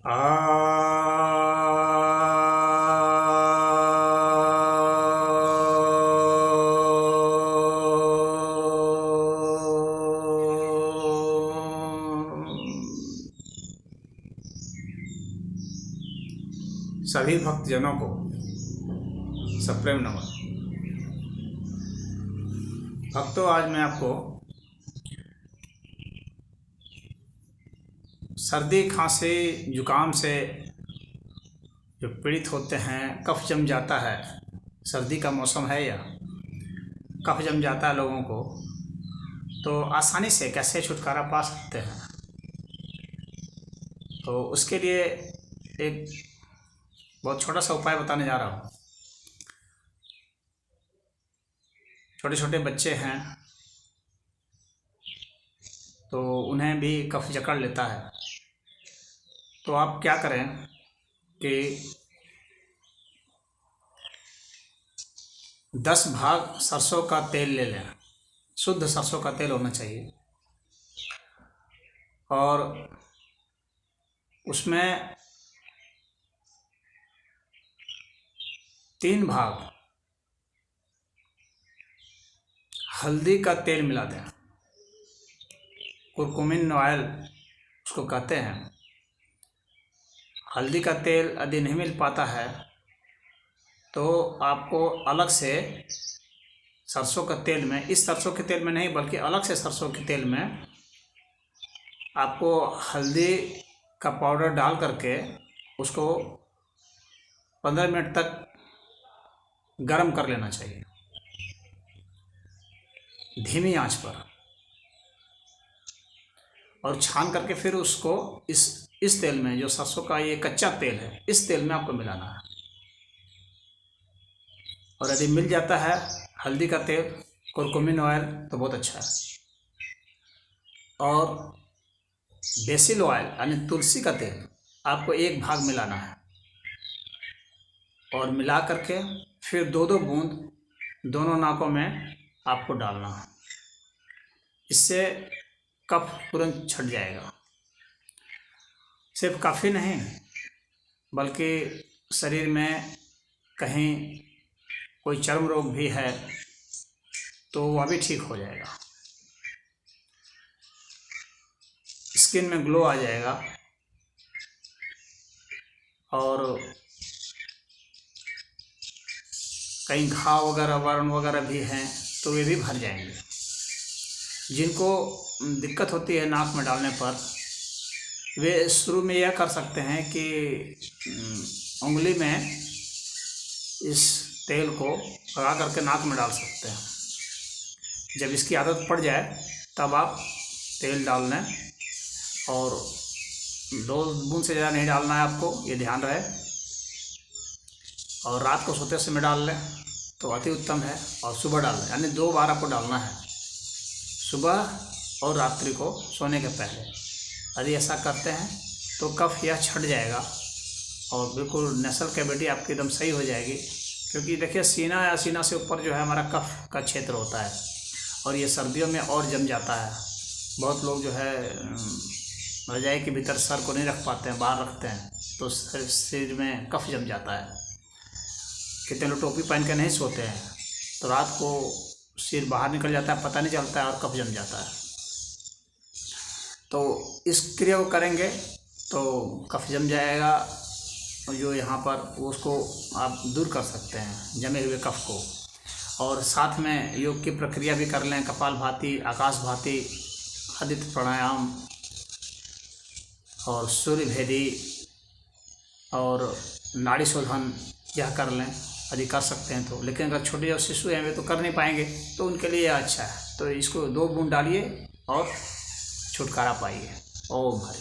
आ सभी भक्तजनों को सप्रेम नमन। भक्तों, आज मैं आपको सर्दी खांसी जुकाम से जो पीड़ित होते हैं, कफ जम जाता है, सर्दी का मौसम है या कफ जम जाता है लोगों को, तो आसानी से कैसे छुटकारा पा सकते हैं। तो उसके लिए एक बहुत छोटा सा उपाय बताने जा रहा हूँ। छोटे छोटे बच्चे हैं तो उन्हें भी कफ जकड़ लेता है। तो आप क्या करें कि 10 भाग सरसों का तेल ले लें। शुद्ध सरसों का तेल होना चाहिए, और उसमें 3 भाग हल्दी का तेल मिला दें। कुरकुमिन ऑयल उसको कहते हैं। हल्दी का तेल यदि नहीं मिल पाता है तो आपको अलग से सरसों का तेल में, इस सरसों के तेल में नहीं बल्कि अलग से सरसों के तेल में आपको हल्दी का पाउडर डाल करके उसको 15 मिनट तक गर्म कर लेना चाहिए, धीमी आंच पर। और छान करके फिर उसको इस तेल में, जो सरसों का ये कच्चा तेल है, इस तेल में आपको मिलाना है। और यदि मिल जाता है हल्दी का तेल, कुरकुमिन ऑयल, तो बहुत अच्छा है। और बेसिल ऑयल यानी तुलसी का तेल आपको 1 भाग मिलाना है, और मिला करके फिर 2-2 बूंद दोनों नाकों में आपको डालना है। इससे कफ तुरंत छट जाएगा। सिर्फ काफ़ी नहीं, बल्कि शरीर में कहीं कोई चर्म रोग भी है तो वह भी ठीक हो जाएगा। स्किन में ग्लो आ जाएगा, और कहीं घाव वगैरह, व्रण वगैरह भी हैं तो वे भी भर जाएंगे। जिनको दिक्कत होती है नाक में डालने पर, वे शुरू में यह कर सकते हैं कि उंगली में इस तेल को लगा करके नाक में डाल सकते हैं। जब इसकी आदत पड़ जाए तब आप तेल डाल लें, और 2 बूंद से ज़्यादा नहीं डालना है आपको, ये ध्यान रहे। और रात को सोते समय डाल लें तो अति उत्तम है, और सुबह डाल लें, यानी 2 बार आपको डालना है, सुबह और रात्रि को सोने के पहले। यदि ऐसा करते हैं तो कफ यह छट जाएगा, और बिल्कुल नेसल कैविटी आपकी एकदम सही हो जाएगी। क्योंकि देखिए, सीना या सीना से ऊपर जो है हमारा कफ का क्षेत्र होता है, और ये सर्दियों में और जम जाता है। बहुत लोग जो है रजाई के भीतर सर को नहीं रख पाते हैं, बाहर रखते हैं, तो शरीर में कफ जम जाता है। कितने लोग टोपी पहन के नहीं सोते हैं, तो रात को सिर बाहर निकल जाता है, पता नहीं चलता है, और कफ जम जाता है। तो इस क्रिया को करेंगे तो कफ जम जाएगा, जो यहाँ पर उसको आप दूर कर सकते हैं, जमे हुए कफ को। और साथ में योग की प्रक्रिया भी कर लें, कपालभाति, आकाशभाति, आदित्य प्राणायाम और सूर्य भेदी और नाड़ी शोधन, यह कर लें यदि कर सकते हैं तो। लेकिन अगर छोटे जो शिशु हैं वे तो कर नहीं पाएंगे, तो उनके लिए अच्छा है। तो इसको 2 बूंद डालिए और छुटकारा पाइए। ओम हरि।